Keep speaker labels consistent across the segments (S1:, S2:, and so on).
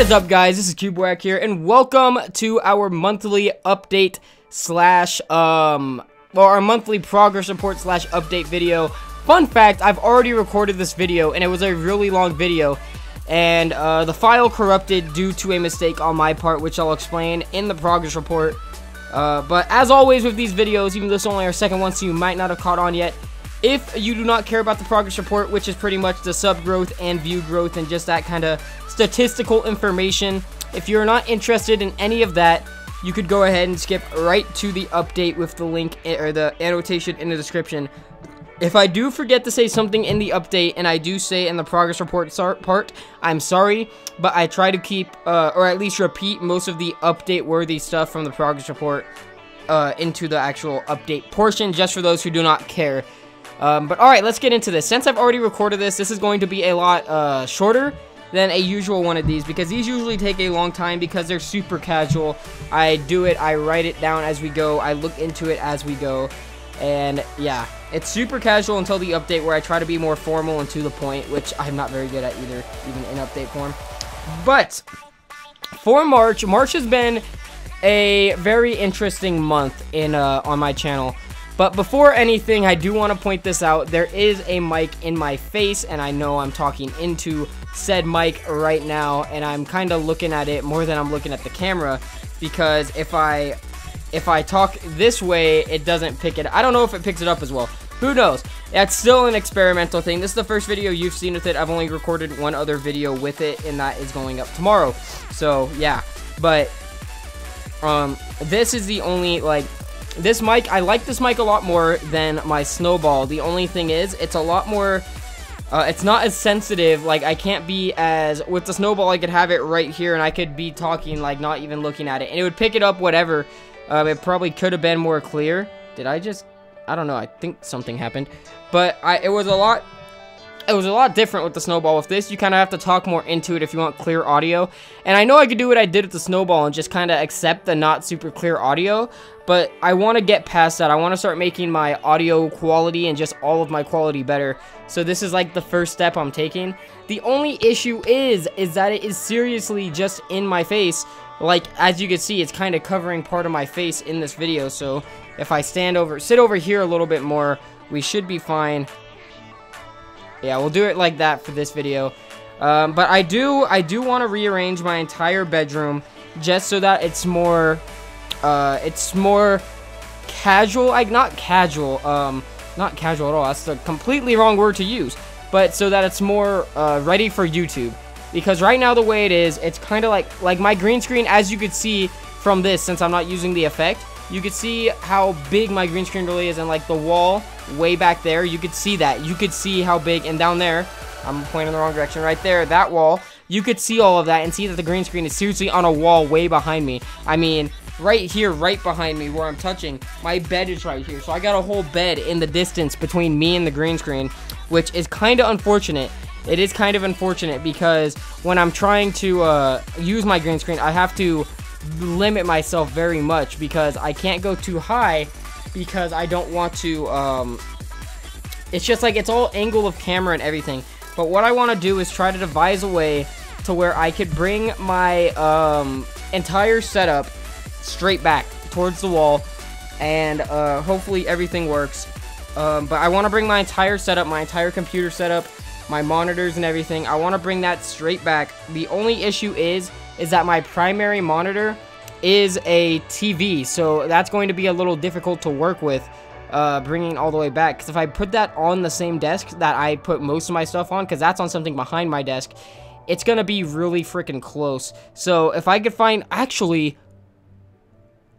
S1: What is up, guys? This is CubowaK here, and welcome to our monthly update slash our monthly progress report slash update video. Fun fact, I've already recorded this video, and it was a really long video, and the file corrupted due to a mistake on my part, which I'll explain in the progress report. But as always with these videos, even though this is only our second one, so you might not have caught on yet, if you do not care about the progress report, which is pretty much the sub growth and view growth and just that kind of statistical information, if you're not interested in any of that, you could go ahead and skip right to the update with the link or the annotation in the description. If I do forget to say something in the update and I do say in the progress report part, I'm sorry, but I try to keep or at least repeat most of the update worthy stuff from the progress report into the actual update portion, just for those who do not care. But alright, let's get into this. Since I've already recorded this, this is going to be a lot shorter than a usual one of these, because these usually take a long time because they're super casual. I do it, I write it down as we go, I look into it as we go, and yeah, it's super casual until the update where I try to be more formal and to the point, which I'm not very good at either, even in update form. But for March has been a very interesting month in on my channel. But before anything, I do want to point this out. There is a mic in my face, and I know I'm talking into said mic right now, and I'm kind of looking at it more than I'm looking at the camera, because if I talk this way, it doesn't pick it. I don't know if it picks it up as well. Who knows? That's still an experimental thing. This is the first video you've seen with it. I've only recorded one other video with it, and that is going up tomorrow. So yeah, but this is the only, like, this mic, I like this mic a lot more than my Snowball. The only thing is, it's a lot more, it's not as sensitive. Like, I can't be as, with the Snowball, I could have it right here, and I could be talking, like, not even looking at it, and it would pick it up, whatever. It probably could have been more clear. Did I just, I don't know, I think something happened. But it was a lot different with the Snowball. With this, you kind of have to talk more into it if you want clear audio. And I know I could do what I did with the Snowball and just kind of accept the not super clear audio, but I want to get past that. I want to start making my audio quality and just all of my quality better. So this is like the first step I'm taking. The only issue is that it is seriously just in my face. Like, as you can see, it's kind of covering part of my face in this video. So if I sit over here a little bit more, we should be fine. Yeah, we'll do it like that for this video. But I do want to rearrange my entire bedroom just so that it's more casual. Like, not casual at all. That's the completely wrong word to use. But so that it's more ready for YouTube. Because right now the way it is, it's kind of like my green screen, as you could see from this, since I'm not using the effect, you could see how big my green screen really is, and like the wall way back there, you could see that. You could see how big, and down there, I'm pointing in the wrong direction, right there, that wall, you could see all of that and see that the green screen is seriously on a wall way behind me. I mean, right here, right behind me where I'm touching, my bed is right here. So I got a whole bed in the distance between me and the green screen, which is kind of unfortunate. It is kind of unfortunate because when I'm trying to use my green screen, I have to limit myself very much because I can't go too high because I don't want to, it's just like, it's all angle of camera and everything. But what I want to do is try to devise a way to where I could bring my entire setup straight back towards the wall, and hopefully everything works. But I want to bring my entire setup, my entire computer setup, my monitors and everything, I want to bring that straight back. The only issue is that my primary monitor is a TV, so that's going to be a little difficult to work with, bringing all the way back, because if I put that on the same desk that I put most of my stuff on, because that's on something behind my desk, it's gonna be really freaking close. So if I could find, actually,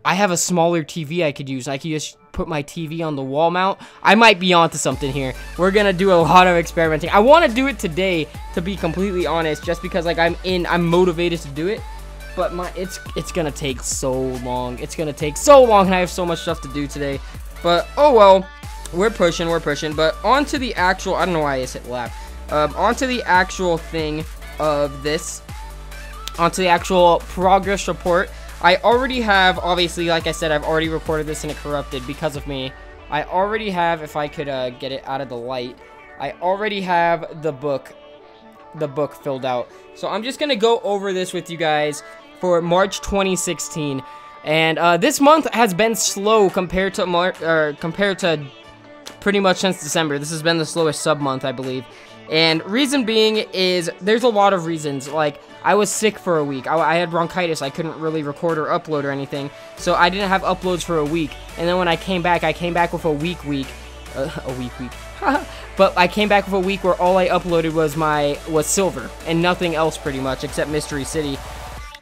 S1: I have a smaller TV I could use. I could just put my TV on the wall mount. I might be onto something here. We're gonna do a lot of experimenting. I want to do it today, to be completely honest, just because like I'm motivated to do it. But it's gonna take so long. It's gonna take so long, and I have so much stuff to do today. But oh well, we're pushing. But onto the actual, I don't know why I just hit laugh. Onto the actual thing of this. Onto the actual progress report. I already have, obviously, like I said, I've already recorded this and it corrupted because of me. I already have, if I could get it out of the light, I already have the book the book filled out. So I'm just gonna go over this with you guys for March 2016. And this month has been slow compared to pretty much since December. This has been the slowest sub month, I believe. And reason being is there's a lot of reasons. Like, I was sick for a week. I had bronchitis. I couldn't really record or upload or anything. So I didn't have uploads for a week. And then when I came back with a week. But I came back with a week where all I uploaded was Silver and nothing else pretty much except Mystery City.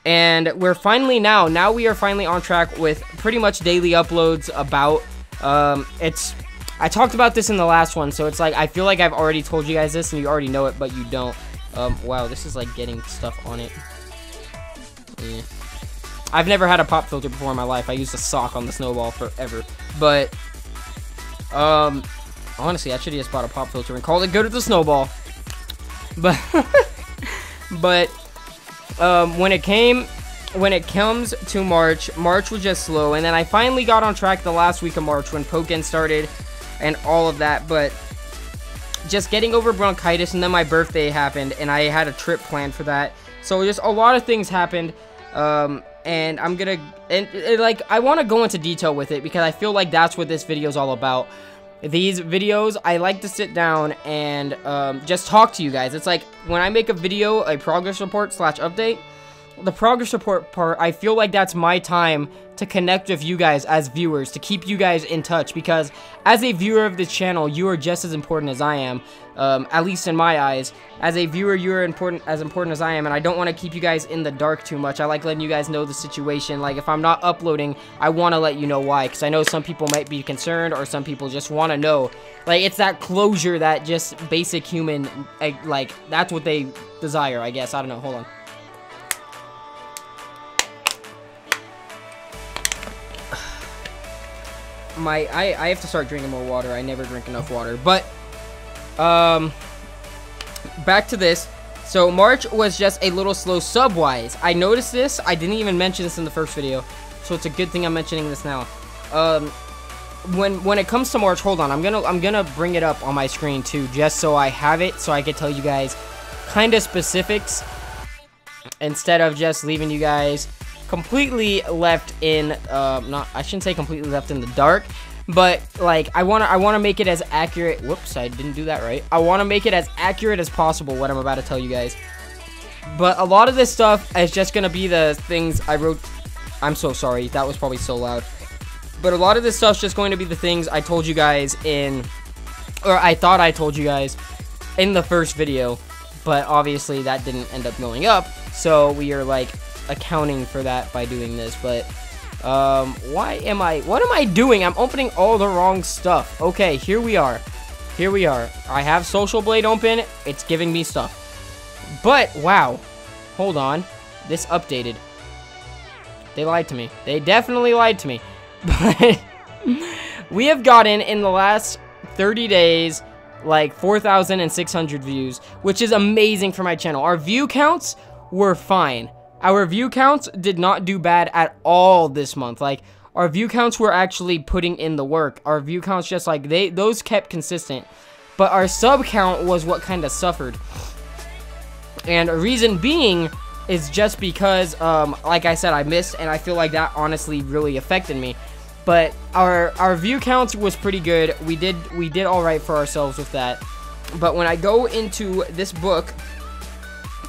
S1: And we're finally now we are finally on track with pretty much daily uploads about, I talked about this in the last one, so it's like, I feel like I've already told you guys this and you already know it, but you don't. Wow, this is like getting stuff on it. I've never had a pop filter before in my life. I used a sock on the snowball forever. But, honestly, I should have just bought a pop filter and called it good at the snowball. But, when it comes to March was just slow. And then I finally got on track the last week of March when Pokken started and all of that. But just getting over bronchitis, and then my birthday happened, and I had a trip planned for that. So just a lot of things happened. And I'm gonna, like, I want to go into detail with it because I feel like that's what this video is all about. These videos, I like to sit down and just talk to you guys. It's like when I make a video, a progress report / update, the progress report part, I feel like that's my time to connect with you guys as viewers, to keep you guys in touch, because as a viewer of this channel, you are just as important as I am, at least in my eyes. As a viewer, you are as important as I am, and I don't want to keep you guys in the dark too much. I like letting you guys know the situation. Like, if I'm not uploading, I want to let you know why, because I know some people might be concerned, or some people just want to know. Like, it's that closure that just basic human, like, that's what they desire, I guess. I don't know, hold on. I have to start drinking more water. I never drink enough water. But back to this. So March was just a little slow sub-wise. I noticed this. I didn't even mention this in the first video, so it's a good thing I'm mentioning this now. When it comes to March, hold on. I'm gonna bring it up on my screen too, just so I have it, so I can tell you guys kind of specifics instead of just leaving you guys completely left in, I shouldn't say completely left in the dark, but like I wanna make it as accurate. Whoops, I didn't do that right. I wanna make it as accurate as possible, what I'm about to tell you guys. But a lot of this stuff is just gonna be the things I wrote. I'm so sorry, that was probably so loud. But a lot of this stuff's just going to be the things I told you guys or I thought I told you guys in the first video, but obviously that didn't end up going up, so we are like accounting for that by doing this. But what am I doing? I'm opening all the wrong stuff. Okay, here we are. I have Social Blade open. It's giving me stuff. But wow, hold on, this updated. They lied to me. They definitely lied to me. But we have gotten in the last 30 days like 4,600 views, which is amazing for my channel. Our view counts were fine. Our view counts did not do bad at all this month. Like, our view counts were actually putting in the work. Our view counts just like those kept consistent. But our sub count was what kind of suffered. And a reason being is just because, like I said, I missed, and I feel like that honestly really affected me. But our view counts was pretty good. We did all right for ourselves with that. But when I go into this book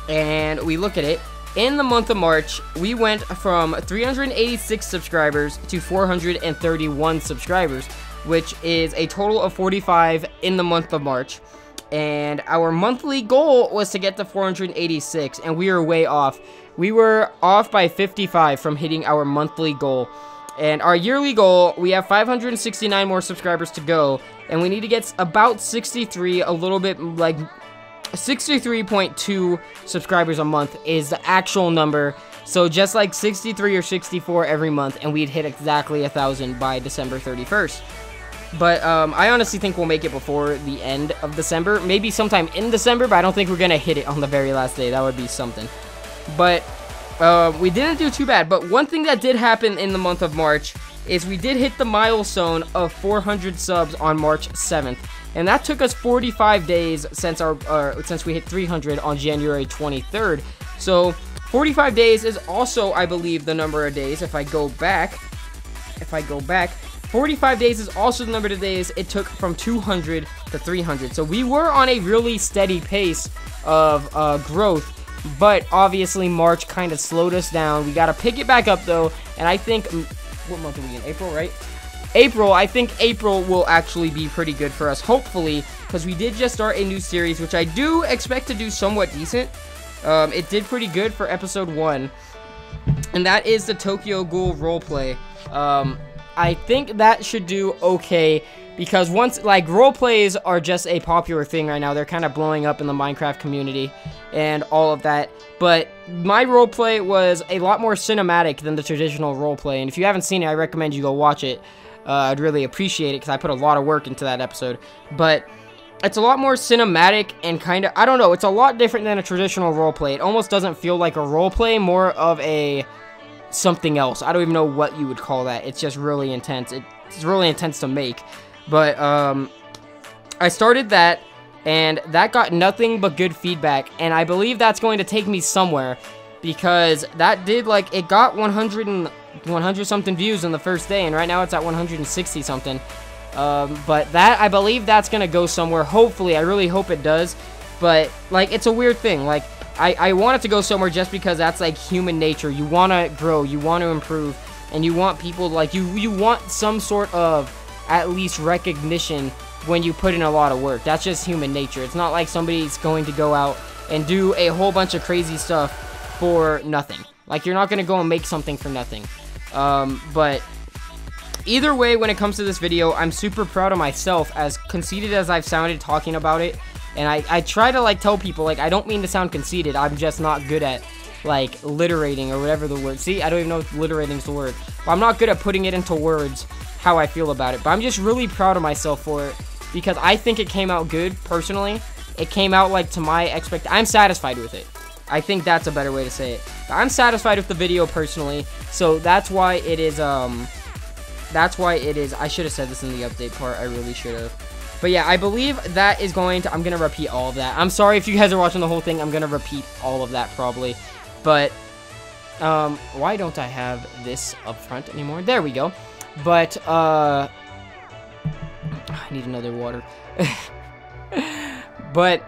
S1: and we look at it, in the month of March, we went from 386 subscribers to 431 subscribers, which is a total of 45 in the month of March. And our monthly goal was to get to 486, and we were way off. We were off by 55 from hitting our monthly goal. And our yearly goal, we have 569 more subscribers to go, and we need to get about 63, a little bit like 63.2 subscribers a month is the actual number. So just like 63 or 64 every month, and we'd hit exactly 1,000 by December 31st. But I honestly think we'll make it before the end of December. Maybe sometime in December, but I don't think we're gonna hit it on the very last day. That would be something. But we didn't do too bad. But one thing that did happen in the month of March is we did hit the milestone of 400 subs on March 7th. And that took us 45 days since since we hit 300 on January 23rd. So 45 days is also, I believe, the number of days. If I go back, 45 days is also the number of days it took from 200 to 300. So we were on a really steady pace of growth. But obviously March kind of slowed us down. We got to pick it back up though. And I think, what month are we in? April, right? April, I think April will actually be pretty good for us, hopefully, because we did just start a new series, which I do expect to do somewhat decent. It did pretty good for episode 1, and that is the Tokyo Ghoul roleplay. I think that should do okay, because once, like, roleplays are just a popular thing right now. They're kind of blowing up in the Minecraft community and all of that, but my roleplay was a lot more cinematic than the traditional roleplay, and if you haven't seen it, I recommend you go watch it. I'd really appreciate it because I put a lot of work into that episode. But it's a lot more cinematic and kind of, I don't know, it's a lot different than a traditional roleplay. It almost doesn't feel like a roleplay, more of a something else. I don't even know what you would call that. It's just really intense. It's really intense to make. But I started that, and that got nothing but good feedback. And I believe that's going to take me somewhere, because that did, like, it got 100 something views in the first day, and right now it's at 160 something. But that, I believe that's gonna go somewhere. Hopefully, I really hope it does. But like, it's a weird thing. Like, I want it to go somewhere just because that's like human nature. You want to grow, you want to improve, and you want people, like, you want some sort of at least recognition when you put in a lot of work. That's just human nature. It's not like somebody's going to go out and do a whole bunch of crazy stuff for nothing. Like, you're not going to go and make something for nothing. But either way, when it comes to this video, I'm super proud of myself, as conceited as I've sounded talking about it. And I try to, like, tell people, like, I don't mean to sound conceited. I'm just not good at, like, literating or whatever the word. See, I don't even know if literating is the word. But I'm not good at putting it into words how I feel about it. But I'm just really proud of myself for it, because I think it came out good, personally. It came out, like, to my expectation. I'm satisfied with it. I think that's a better way to say it. I'm satisfied with the video personally, so that's why it is, I should have said this in the update part, I really should have. But yeah, I believe that is going to, I'm going to repeat all of that. I'm sorry if you guys are watching the whole thing, I'm going to repeat all of that probably. But, why don't I have this up front anymore? There we go. But, I need another water. But,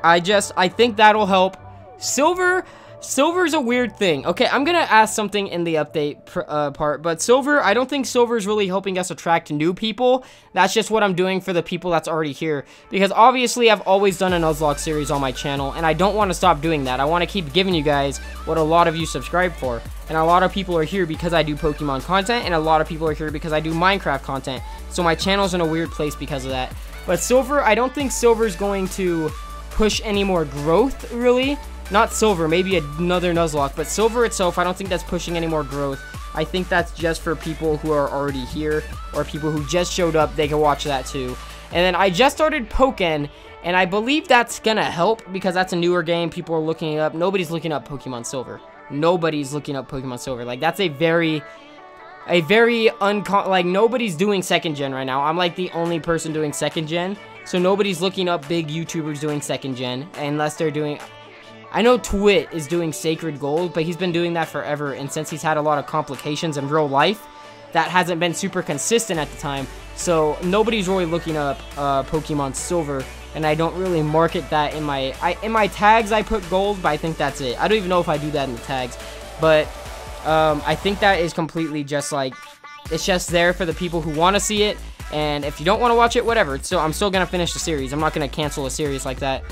S1: I think that'll help. Silver's a weird thing. Okay, I'm gonna ask something in the update part, but silver, I don't think silver is really helping us attract new people. That's just what I'm doing for the people that's already here, because obviously I've always done a Nuzlocke series on my channel, and I don't want to stop doing that. I want to keep giving you guys what a lot of you subscribe for, and a lot of people are here because I do Pokemon content, and a lot of people are here because I do Minecraft content, so my channel's in a weird place because of that. But silver, I don't think silver's going to push any more growth, really. Not silver, maybe another Nuzlocke, but silver itself, I don't think that's pushing any more growth. I think that's just for people who are already here, or people who just showed up, they can watch that too. And then I just started Pokken, and I believe that's gonna help, because that's a newer game, people are looking it up. Nobody's looking up Pokemon Silver. Nobody's looking up Pokemon Silver. Like, that's like, nobody's doing 2nd gen right now. I'm like the only person doing 2nd gen, so nobody's looking up big YouTubers doing 2nd gen, unless they're doing... I know Twit is doing Sacred Gold, but he's been doing that forever, and since he's had a lot of complications in real life, that hasn't been super consistent at the time, so nobody's really looking up Pokemon Silver, and I don't really market that in my tags. I put gold, but I think that's it. I don't even know if I do that in the tags, but I think that is completely just like, it's just there for the people who want to see it, and if you don't want to watch it, whatever. I'm still gonna finish the series. I'm not gonna cancel a series like that.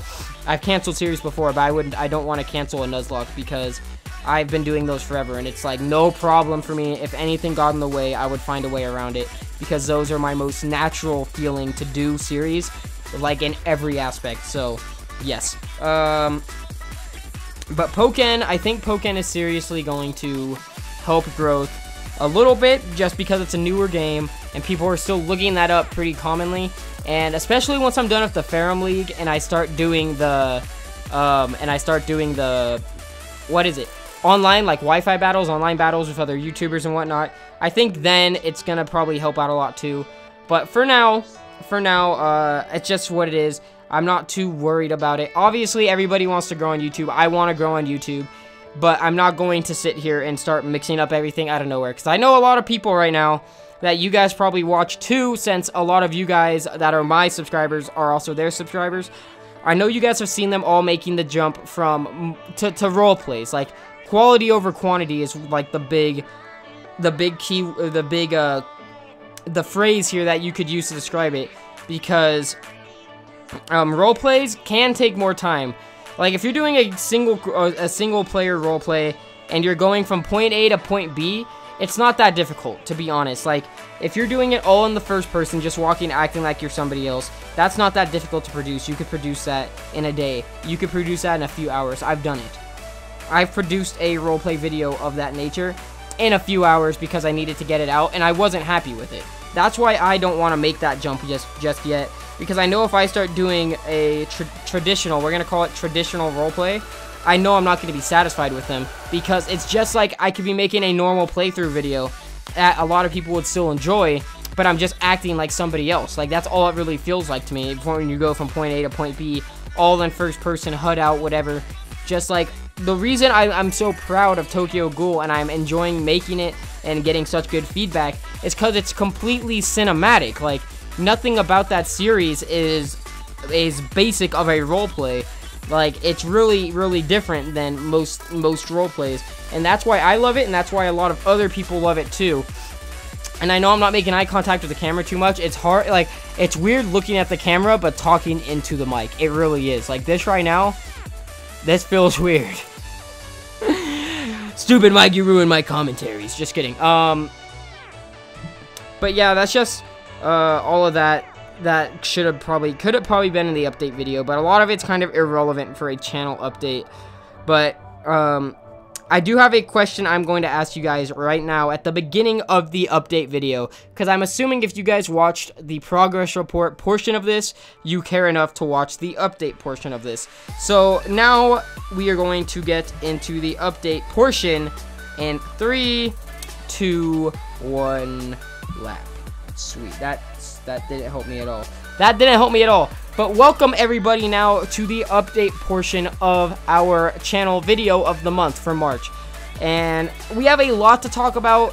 S1: I've canceled series before, but I don't want to cancel a Nuzlocke, because I've been doing those forever, and it's like no problem for me. If anything got in the way, I would find a way around it, because those are my most natural feeling to do series, like in every aspect. So yes. But Pokken, I think Pokken is seriously going to help growth a little bit, just because it's a newer game and people are still looking that up pretty commonly, and especially once I'm done with the Ferrum League and I start doing the what is it, online, like Wi-Fi battles, online battles with other YouTubers and whatnot, I think then it's gonna probably help out a lot too. But for now, it's just what it is. I'm not too worried about it. Obviously, everybody wants to grow on YouTube. I want to grow on YouTube, but I'm not going to sit here and start mixing up everything out of nowhere, because I know a lot of people right now that you guys probably watch too, since a lot of you guys that are my subscribers are also their subscribers. I know you guys have seen them all making the jump from to role plays. Like, quality over quantity is like the phrase here that you could use to describe it, because role plays can take more time. Like, if you're doing a single player role play and you're going from point A to point B, it's not that difficult, to be honest. Like, if you're doing it all in the first person, just walking, acting like you're somebody else, that's not that difficult to produce. You could produce that in a day. You could produce that in a few hours. I've done it. I've produced a roleplay video of that nature in a few hours because I needed to get it out, and I wasn't happy with it. That's why I don't want to make that jump just yet, because I know if I start doing a traditional, we're going to call it traditional roleplay, I know I'm not going to be satisfied with them, because it's just like I could be making a normal playthrough video that a lot of people would still enjoy, but I'm just acting like somebody else. Like, that's all it really feels like to me when you go from point A to point B, all in first person, HUD out, whatever. Just like, the reason I'm so proud of Tokyo Ghoul and I'm enjoying making it and getting such good feedback is because it's completely cinematic. Like, nothing about that series is basic of a roleplay. Like, it's really, really different than most roleplays, and that's why I love it, and that's why a lot of other people love it too. And I know I'm not making eye contact with the camera too much. It's hard, like, it's weird looking at the camera but talking into the mic. It really is. Like, this right now, this feels weird. Stupid Mike, you ruined my commentaries. Just kidding. But yeah, that's just all of that. That could have probably been in the update video, but a lot of it's kind of irrelevant for a channel update. But I do have a question I'm going to ask you guys right now at the beginning of the update video, because I'm assuming if you guys watched the progress report portion of this, you care enough to watch the update portion of this. So now we are going to get into the update portion in 3, 2, 1, lap. Sweet. That didn't help me at all. That didn't help me at all. But welcome everybody now to the update portion of our channel video of the month for March. And we have a lot to talk about.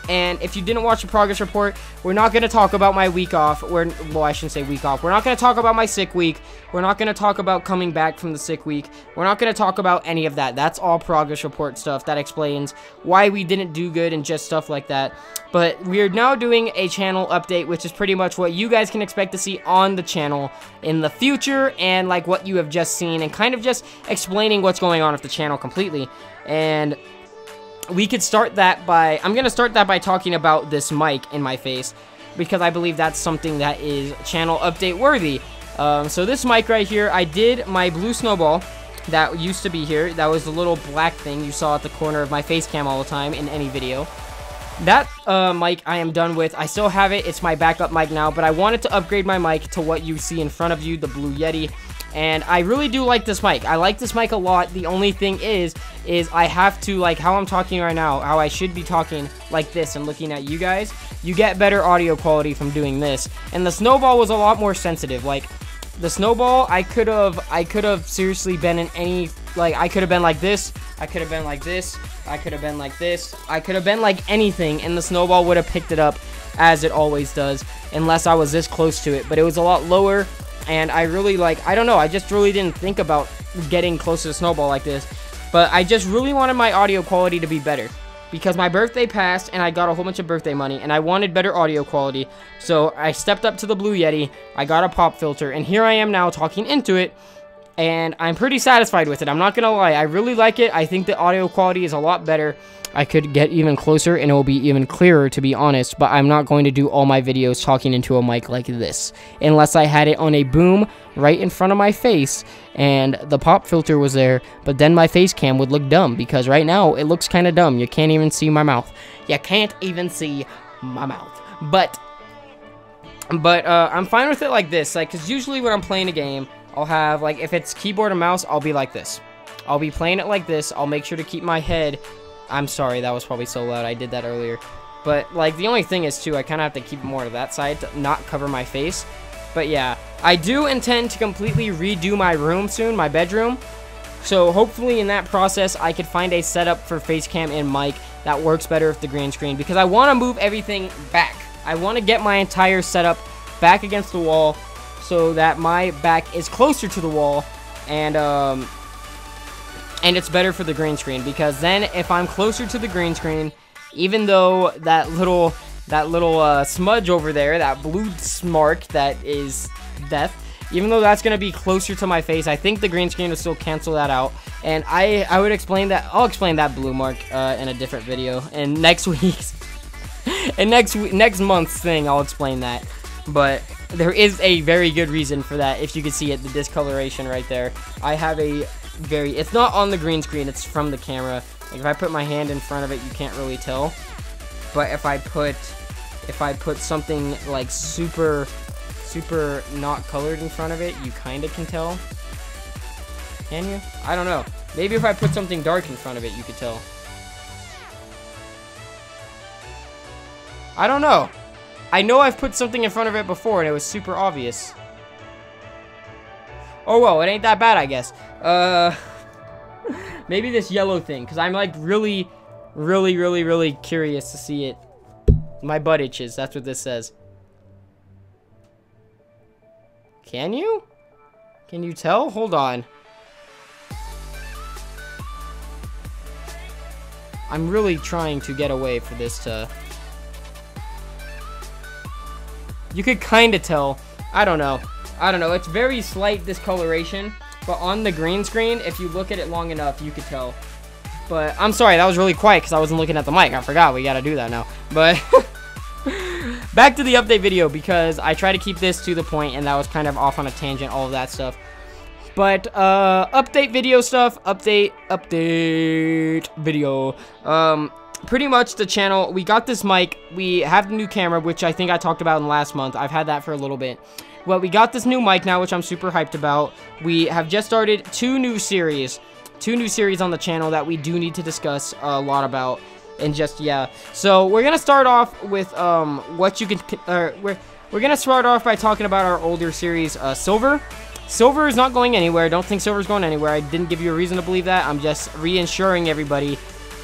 S1: And if you didn't watch the progress report, we're not going to talk about my week off. Well, I shouldn't say week off. We're not going to talk about my sick week. We're not going to talk about coming back from the sick week. We're not going to talk about any of that. That's all progress report stuff that explains why we didn't do good and just stuff like that. But we're now doing a channel update, which is pretty much what you guys can expect to see on the channel in the future, and like what you have just seen, and kind of just explaining what's going on with the channel completely. And we could start that by, I'm going to start that by talking about this mic in my face, because I believe that's something that is channel update worthy. So this mic right here, I did my blue snowball that used to be here. That was the little black thing you saw at the corner of my face cam all the time in any video. That mic I am done with. I still have it. It's my backup mic now, but I wanted to upgrade my mic to what you see in front of you, the Blue Yeti. And I really do like this mic. I like this mic a lot. The only thing is I have to, like how I'm talking right now, how I should be talking like this and looking at you guys, you get better audio quality from doing this. And the snowball was a lot more sensitive. Like, the snowball, I could have seriously been in any, like, I could have been like this, I could have been like this, I could have been like this, I could have been like anything, and the snowball would have picked it up as it always does, unless I was this close to it. But it was a lot lower, and I really, like, I don't know, I just really didn't think about getting close to the snowball like this. But I just really wanted my audio quality to be better, because my birthday passed and I got a whole bunch of birthday money and I wanted better audio quality. So I stepped up to the Blue Yeti, I got a pop filter, and here I am now talking into it, and I'm pretty satisfied with it. I'm not gonna lie, I really like it. I think the audio quality is a lot better. I could get even closer and it will be even clearer, to be honest, but I'm not going to do all my videos talking into a mic like this, unless I had it on a boom right in front of my face and the pop filter was there, but then my face cam would look dumb, because right now it looks kind of dumb. You can't even see my mouth. You can't even see my mouth. But I'm fine with it like this, like, because usually when I'm playing a game, I'll have, like, if it's keyboard and mouse, I'll be like this. I'll be playing it like this. I'll make sure to keep my head. I'm sorry, that was probably so loud. I did that earlier. But, like, the only thing is, too, I kind of have to keep more to that side to not cover my face. But, yeah, I do intend to completely redo my room soon, my bedroom. So, hopefully, in that process, I could find a setup for face cam and mic that works better with the green screen. Because I want to move everything back. I want to get my entire setup back against the wall so that my back is closer to the wall. And it's better for the green screen. Because then, if I'm closer to the green screen, even though that little smudge over there, that blue mark that is death, even though that's gonna be closer to my face, I think the green screen will still cancel that out. And I would explain that. I'll explain that blue mark in a different video. And next week's and next month's thing, I'll explain that. But there is a very good reason for that. If you can see it, the discoloration right there. I have a very. It's not on the green screen. It's from the camera. Like if I put my hand in front of it, you can't really tell. But if I put something like super not colored in front of it, you kind of can tell. Can you? I don't know. Maybe if I put something dark in front of it, you could tell. I don't know. I know I've put something in front of it before and it was super obvious. Oh well, it ain't that bad, I guess. Maybe this yellow thing, because I'm like really curious to see it. My butt itches, that's what this says. Can you? Can you tell? Hold on. I'm really trying to get away for this to... You could kind of tell. I don't know. It's very slight discoloration. But on the green screen, if you look at it long enough, you could tell. But I'm sorry, that was really quiet because I wasn't looking at the mic. I forgot we got to do that now. But back to the update video because I try to keep this to the point and that was kind of off on a tangent, all of that stuff. But update video stuff, update video. Pretty much the channel, we got this mic, we have the new camera, which I think I talked about in last month. I've had that for a little bit. Well, we got this new mic now, which I'm super hyped about. We have just started two new series on the channel that we do need to discuss a lot about. And just, yeah. So, we're gonna start off with, what you can, we're gonna start off by talking about our older series, Silver. Silver is not going anywhere. Don't think Silver's going anywhere. I didn't give you a reason to believe that. I'm just reassuring everybody,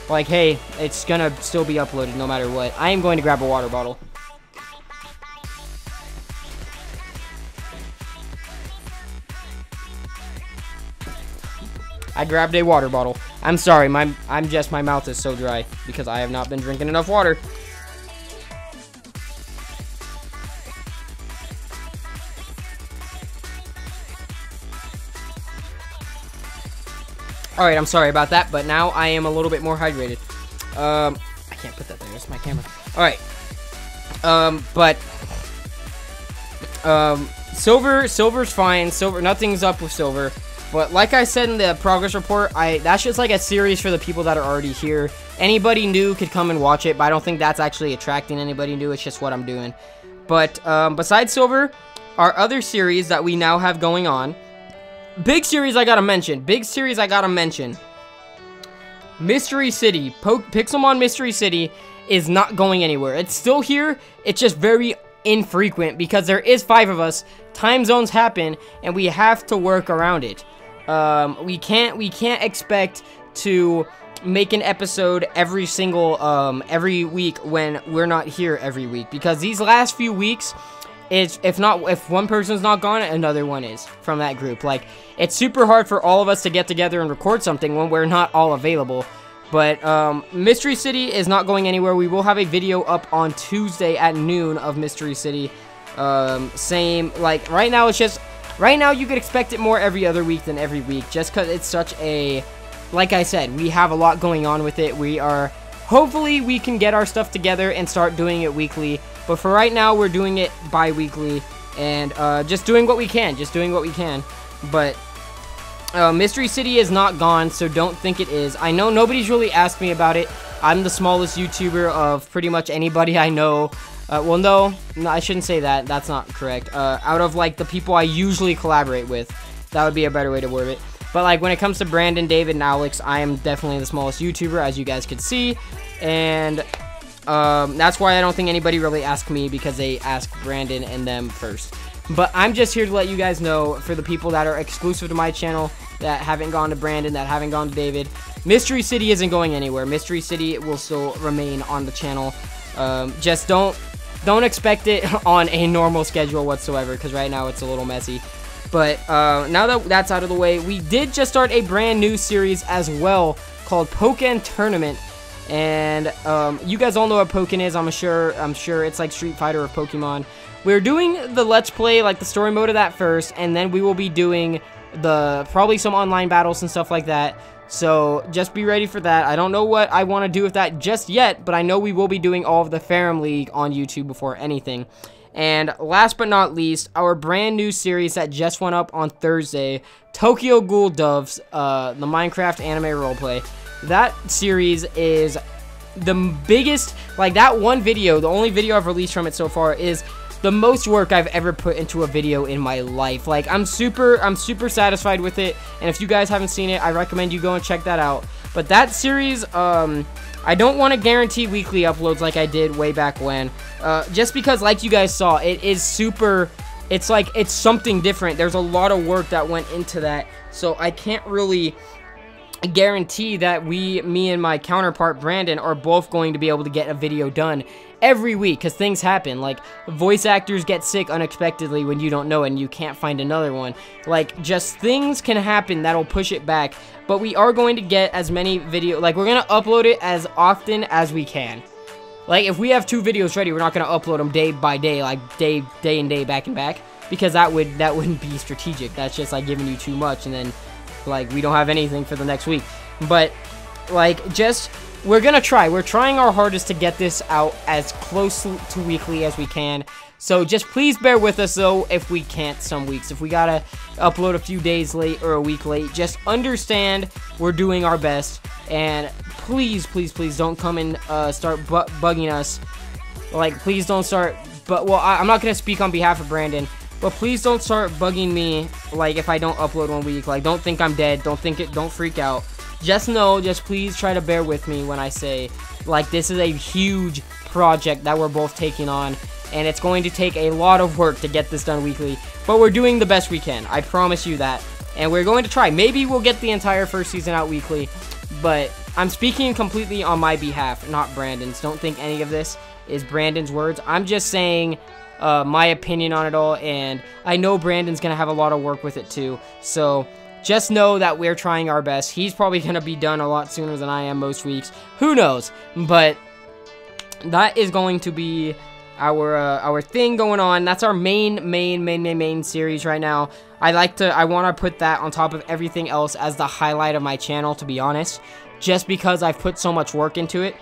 S1: like, hey, it's gonna still be uploaded no matter what. I am going to grab a water bottle. I grabbed a water bottle. I'm sorry, my mouth is so dry because I have not been drinking enough water. Alright, I'm sorry about that, but now I am a little bit more hydrated. I can't put that there, it's my camera. Alright. Silver's fine. Nothing's up with Silver. But like I said in the progress report, that's just like a series for the people that are already here. Anybody new could come and watch it, but I don't think that's actually attracting anybody new. It's just what I'm doing. But besides Silver, our other series that we now have going on, big series I gotta mention. Mystery City. Pixelmon Mystery City is not going anywhere. It's still here. It's just very infrequent because there is 5 of us. Time zones happen, and we have to work around it. We can't expect to make an episode every week when we're not here every week, because these last few weeks, if one person's not gone, another one is from that group. Like, it's super hard for all of us to get together and record something when we're not all available. But Mystery City is not going anywhere. We will have a video up on Tuesday at noon of Mystery City. Same, like, right now you could expect it more every other week than every week, just because it's such a, like I said, we have a lot going on with it. Hopefully we can get our stuff together and start doing it weekly, but for right now we're doing it bi-weekly, and just doing what we can, but Mystery City is not gone, so don't think it is. I know nobody's really asked me about it. I'm the smallest YouTuber of pretty much anybody I know. Well, no, I shouldn't say that. That's not correct. Out of, like, the people I usually collaborate with. That would be a better way to word it. But like when it comes to Brandon, David, and Alex, I am definitely the smallest YouTuber, as you guys could see. And that's why I don't think anybody really asked me, because they asked Brandon and them first. But I'm just here to let you guys know, for the people that are exclusive to my channel, that haven't gone to Brandon, that haven't gone to David, Mystery City isn't going anywhere. Mystery City will still remain on the channel. Just don't expect it on a normal schedule whatsoever, because right now it's a little messy. But now that that's out of the way, we did just start a brand new series as well called Pokken Tournament. And you guys all know what Pokken is, I'm sure it's like Street Fighter or Pokemon. We're doing the Let's Play, like the story mode of that first, and then we will be doing probably some online battles and stuff like that. So just be ready for that. I don't know what I want to do with that just yet, but I know we will be doing all of the Ferrum League on YouTube before anything. And last but not least, our brand new series that just went up on Thursday, Tokyo Ghoul Doves, the Minecraft anime roleplay. That series is the biggest, like that one video, the only video I've released from it so far, is the most work I've ever put into a video in my life. Like I'm super satisfied with it, and if you guys haven't seen it, I recommend you go and check that out. But that series, I don't want to guarantee weekly uploads like I did way back when, just because, like you guys saw, it is super, it's like, it's something different. There's a lot of work that went into that, so I can't really guarantee that me and my counterpart Brandon are both going to be able to get a video done every week, because things happen. Like voice actors get sick unexpectedly when you don't know and you can't find another one. Like just things can happen that'll push it back. But we are going to get as many like we're gonna upload it as often as we can. Like if we have 2 videos ready, we're not gonna upload them day by day, like day and day back and back, because that wouldn't be strategic. That's just like giving you too much, and then like we don't have anything for the next week. But like we're gonna try. We're trying our hardest to get this out as close to weekly as we can. So just please bear with us though if we can't some weeks. If we gotta upload a few days late or a week late, just understand we're doing our best. And please, please, please don't come and start bugging us. Like please don't start, well, I'm not gonna speak on behalf of Brandon, but please don't start bugging me like if I don't upload one week. Like don't think I'm dead, don't freak out. Just please try to bear with me when I say, like, this is a huge project that we're both taking on, and it's going to take a lot of work to get this done weekly, but we're doing the best we can. I promise you that, and we're going to try. Maybe we'll get the entire first season out weekly, but I'm speaking completely on my behalf, not Brandon's. Don't think any of this is Brandon's words. I'm just saying my opinion on it all, and I know Brandon's going to have a lot of work with it too, so just know that we're trying our best. He's probably going to be done a lot sooner than I am most weeks. Who knows? But that is going to be our thing going on. That's our main series right now. I want to put that on top of everything else as the highlight of my channel, to be honest, just because I've put so much work into it.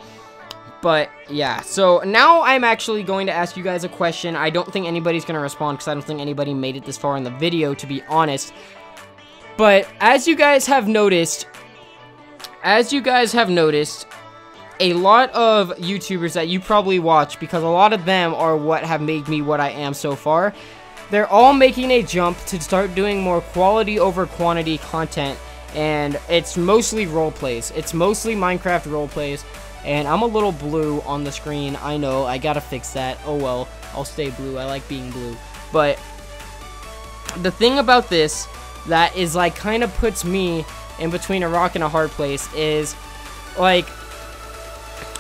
S1: But yeah, so now I'm actually going to ask you guys a question. I don't think anybody's going to respond because I don't think anybody made it this far in the video, to be honest. But as you guys have noticed, a lot of YouTubers that you probably watch, because a lot of them are what have made me what I am so far, they're all making a jump to start doing more quality over quantity content, and it's mostly role plays. It's mostly Minecraft role plays, and I'm a little blue on the screen. I know, I gotta fix that. Oh well, I'll stay blue. I like being blue. But the thing about this that is like kind of puts me in between a rock and a hard place is, like,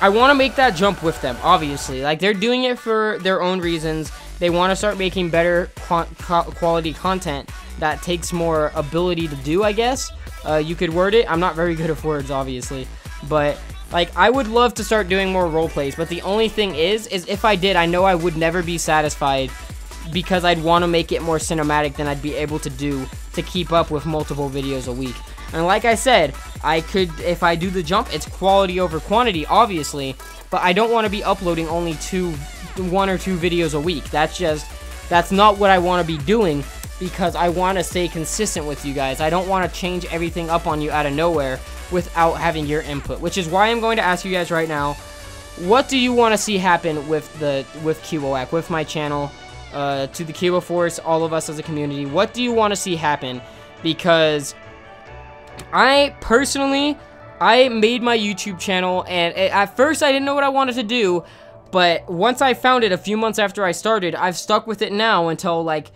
S1: I want to make that jump with them, obviously. Like, they're doing it for their own reasons. They want to start making better quality content that takes more ability to do, I guess. You could word it. I'm not very good at words, obviously. But, like, I would love to start doing more role plays. But the only thing is if I did, I know I would never be satisfied, because I'd want to make it more cinematic than I'd be able to do to keep up with multiple videos a week. And like I said, I could, if I do the jump, it's quality over quantity, obviously, but I don't want to be uploading only 1 or 2 videos a week. That's not what I want to be doing, because I want to stay consistent with you guys. I don't want to change everything up on you out of nowhere without having your input, which is why I'm going to ask you guys right now, what do you want to see happen with CubowaK, with my channel? To the Cubo Force, all of us as a community, what do you want to see happen? Because I personally, I made my YouTube channel, and at first I didn't know what I wanted to do, but once I found it a few months after I started, I've stuck with it now until, like,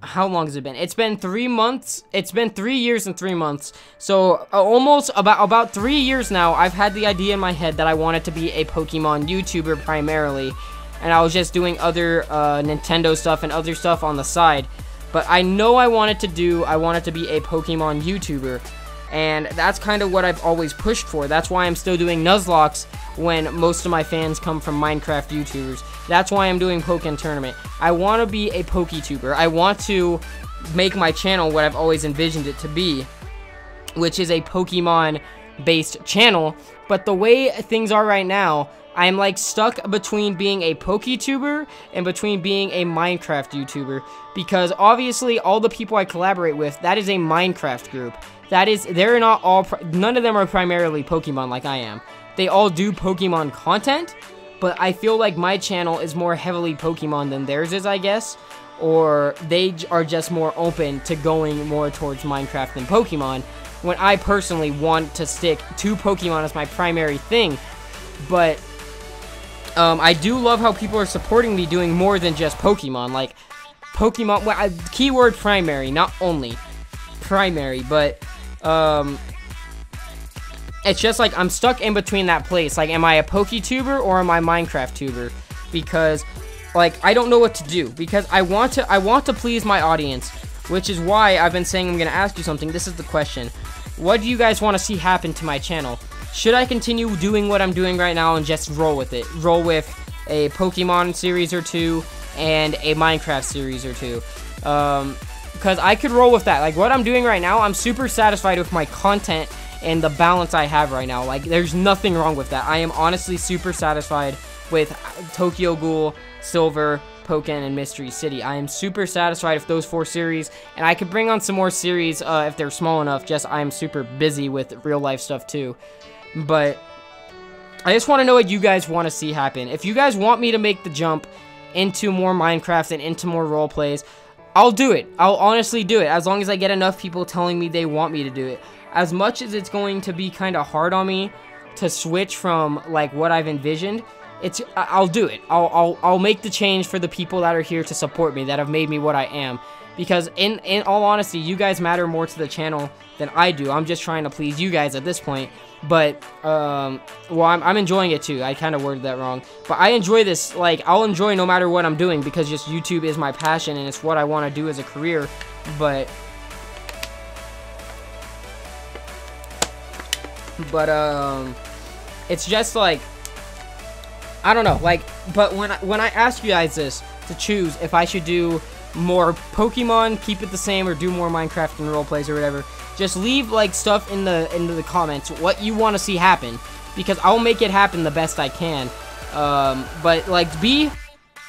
S1: how long has it been? It's been 3 months. It's been 3 years and 3 months. So almost about 3 years now, I've had the idea in my head that I wanted to be a Pokemon YouTuber primarily, and I was just doing other Nintendo stuff and other stuff on the side. But I know I wanted to be a Pokemon YouTuber, and that's kind of what I've always pushed for. That's why I'm still doing Nuzlocke when most of my fans come from Minecraft YouTubers. That's why I'm doing Pokken Tournament. I want to be a PokeTuber. I want to make my channel what I've always envisioned it to be, which is a Pokemon-based channel. But the way things are right now, I'm like stuck between being a PokeTuber and between being a Minecraft YouTuber, because obviously all the people I collaborate with, that is a Minecraft group. They're not all, none of them are primarily Pokemon like I am. They all do Pokemon content, but I feel like my channel is more heavily Pokemon than theirs is, I guess. Or they are just more open to going more towards Minecraft than Pokemon, when I personally want to stick to Pokemon as my primary thing. But I do love how people are supporting me doing more than just Pokemon. Like, Pokemon, well, keyword primary, not only primary, but it's just like I'm stuck in between that place. Like, am I a PokeTuber or am I Minecraft tuber? Because, like, I don't know what to do, because I want to please my audience, which is why I've been saying I'm gonna ask you something. This is the question: what do you guys want to see happen to my channel? Should I continue doing what I'm doing right now and just roll with it? Roll with a Pokemon series or two and a Minecraft series or two. Because I could roll with that. Like, what I'm doing right now, I'm super satisfied with my content and the balance I have right now. Like, there's nothing wrong with that. I am honestly super satisfied with Tokyo Ghoul, Silver, Pokken, and Mystery City. I am super satisfied with those 4 series, and I could bring on some more series if they're small enough. Just I'm super busy with real life stuff too. But I just want to know what you guys want to see happen. If you guys want me to make the jump into more Minecraft and into more role plays, I'll do it. I'll honestly do it, as long as I get enough people telling me they want me to do it. As much as it's going to be kind of hard on me to switch from, like, what I've envisioned, I'll do it. I'll make the change for the people that are here to support me, that have made me what I am. Because in all honesty, you guys matter more to the channel than I do. I'm just trying to please you guys at this point. But, well, I'm enjoying it too. I kind of worded that wrong. But I enjoy this. Like, I'll enjoy no matter what I'm doing, because just YouTube is my passion and it's what I want to do as a career. But it's just like, I don't know, like, but when I ask you guys this, to choose if I should do more Pokemon, keep it the same, or do more Minecraft and roleplays or whatever, just leave, like, stuff in the comments, what you want to see happen, because I'll make it happen the best I can. But, like, be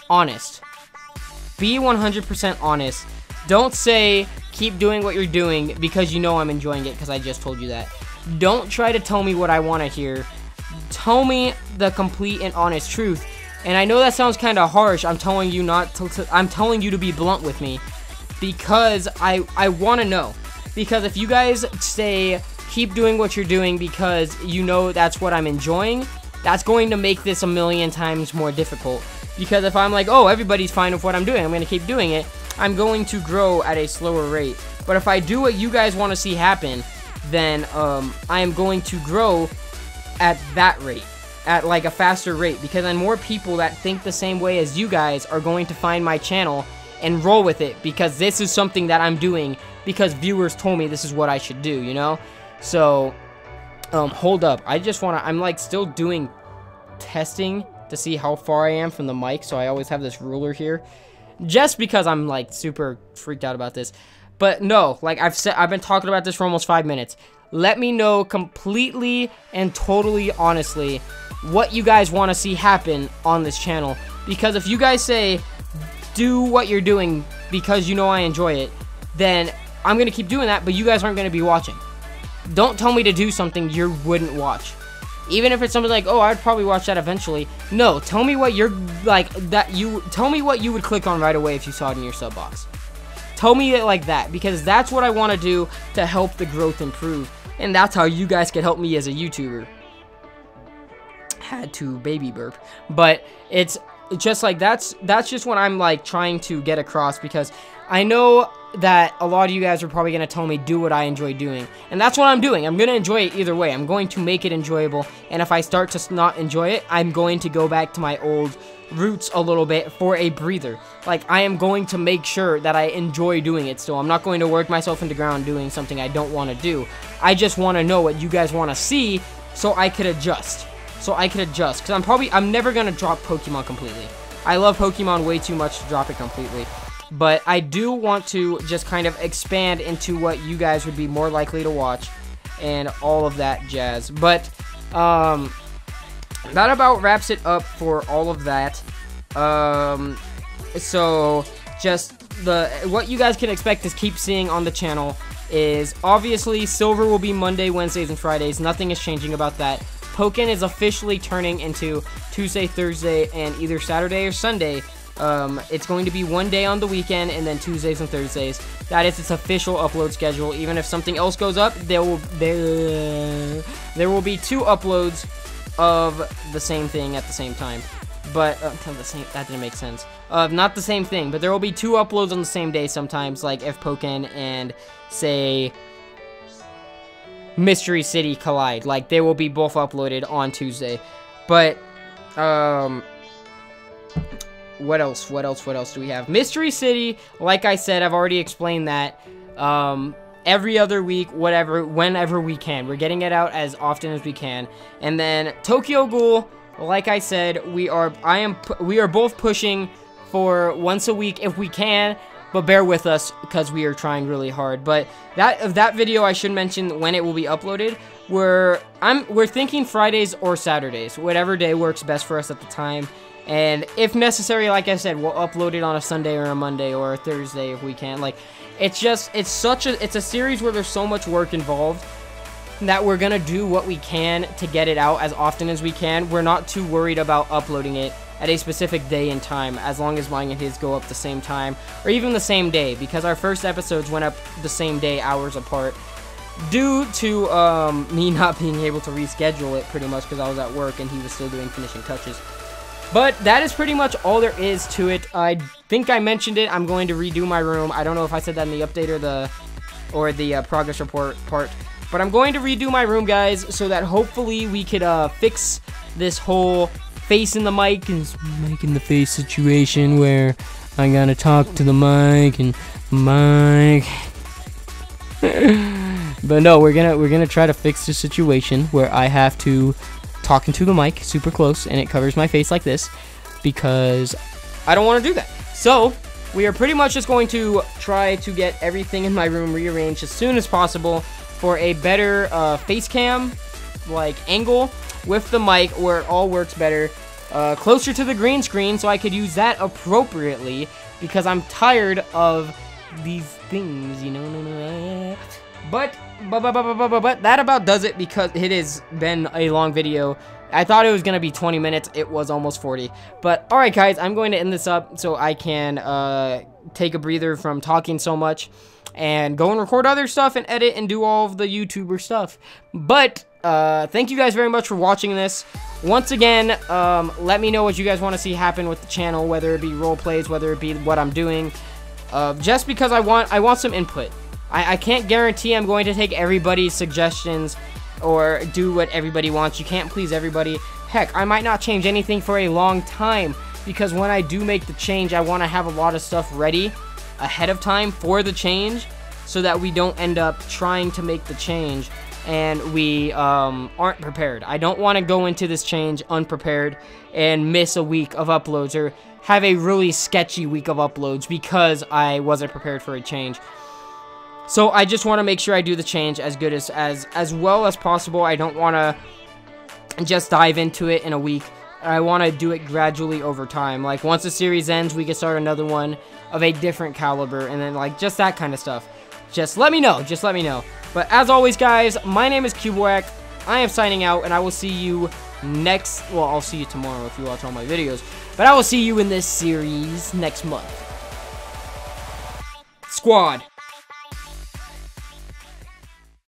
S1: honest. Be 100% honest. Don't say, keep doing what you're doing because you know I'm enjoying it, because I just told you that. Don't try to tell me what I want to hear. Tell me the complete and honest truth. And I know that sounds kind of harsh. I'm telling you I'm telling you to be blunt with me, because I want to know. Because if you guys say keep doing what you're doing because you know that's what I'm enjoying, that's going to make this a million times more difficult. Because if I'm like, oh, everybody's fine with what I'm doing, I'm going to keep doing it, I'm going to grow at a slower rate. But if I do what you guys want to see happen, then I am going to grow at that rate, at like a faster rate, because then more people that think the same way as you guys are going to find my channel and roll with it, because this is something that I'm doing because viewers told me this is what I should do, you know? So, hold up. I'm like still doing testing to see how far I am from the mic, so I always have this ruler here, just because I'm like super freaked out about this. But no, like I've been talking about this for almost 5 minutes. Let me know completely and totally honestly what you guys want to see happen on this channel. Because if you guys say, do what you're doing because you know I enjoy it, then I'm going to keep doing that, but you guys aren't going to be watching. Don't tell me to do something you wouldn't watch. Even if it's something like, oh, I'd probably watch that eventually. No, tell me what you're, like, tell me what you would click on right away if you saw it in your sub box. Tell me it like that, because that's what I want to do to help the growth improve. And that's how you guys can help me as a YouTuber. Had to baby burp. But it's just like, that's just what I'm like trying to get across, because I know that a lot of you guys are probably going to tell me do what I enjoy doing, and that's what I'm doing. I'm going to enjoy it either way. I'm going to make it enjoyable, and if I start to not enjoy it, I'm going to go back to my old roots a little bit for a breather. Like, I am going to make sure that I enjoy doing it still. I'm not going to work myself into ground doing something I don't want to do. I just want to know what you guys want to see so I could adjust. Because I'm never going to drop Pokemon completely. I love Pokemon way too much to drop it completely. But I do want to just kind of expand into what you guys would be more likely to watch and all of that jazz. But that about wraps it up for all of that. So just what you guys can expect to keep seeing on the channel is obviously Silver will be Monday, Wednesdays, and Fridays. Nothing is changing about that. Pokken is officially turning into Tuesday, Thursday, and either Saturday or Sunday. It's going to be one day on the weekend and then Tuesdays and Thursdays. That is its official upload schedule. Even if something else goes up, there will be 2 uploads of the same thing at the same time. But that didn't make sense. Not the same thing, but there will be 2 uploads on the same day sometimes, like if Pokken and say Mystery City collide. Like, they will be both uploaded on Tuesday. But what else do we have? Mystery City, like I said, I've already explained that. Every other week, whenever we can. We're getting it out as often as we can. And then Tokyo Ghoul, like I said, we are both pushing for once a week if we can, but bear with us because we are trying really hard. But that video, I should mention when it will be uploaded. We're thinking Fridays or Saturdays, whatever day works best for us at the time. And if necessary, like I said, we'll upload it on a Sunday or a Monday or a Thursday if we can. Like, it's a series where there's so much work involved that we're gonna do what we can to get it out as often as we can. We're not too worried about uploading it at a specific day and time, as long as mine and his go up the same time, or even the same day, because our first episodes went up the same day, hours apart, due to me not being able to reschedule it pretty much because I was at work and he was still doing finishing touches. But that is pretty much all there is to it. I think I mentioned it. I'm going to redo my room. I don't know if I said that in the update or the progress report part. But I'm going to redo my room, guys, so that hopefully we could fix this whole face in the mic and mic in the face situation where I gotta talk to the mic and mic. But no, we're gonna try to fix the situation where I have to talking to the mic super close and it covers my face like this, because I don't want to do that. So we are pretty much just going to try to get everything in my room rearranged as soon as possible for a better face cam like angle with the mic where it all works better, closer to the green screen, so I could use that appropriately, because I'm tired of these things, you know. But that about does it, because it has been a long video. I thought it was going to be 20 minutes. It was almost 40. But, alright guys, I'm going to end this up so I can take a breather from talking so much and go and record other stuff and edit and do all of the YouTuber stuff. But, thank you guys very much for watching this. Once again, let me know what you guys want to see happen with the channel, whether it be role plays, whether it be what I'm doing. Just because I want some input. I can't guarantee I'm going to take everybody's suggestions or do what everybody wants. You can't please everybody. Heck, I might not change anything for a long time, because when I do make the change, I want to have a lot of stuff ready ahead of time for the change, so that we don't end up trying to make the change and we aren't prepared. I don't want to go into this change unprepared and miss a week of uploads, or have a really sketchy week of uploads because I wasn't prepared for a change. So I just want to make sure I do the change as good as well as possible. I don't want to just dive into it in a week. I want to do it gradually over time. Like, once the series ends, we can start another one of a different caliber, and then, like, just that kind of stuff. Just let me know. Just let me know. But as always, guys, my name is CubowaK. I am signing out, and I will see you well, I'll see you tomorrow if you watch all my videos. But I will see you in this series next month. squad.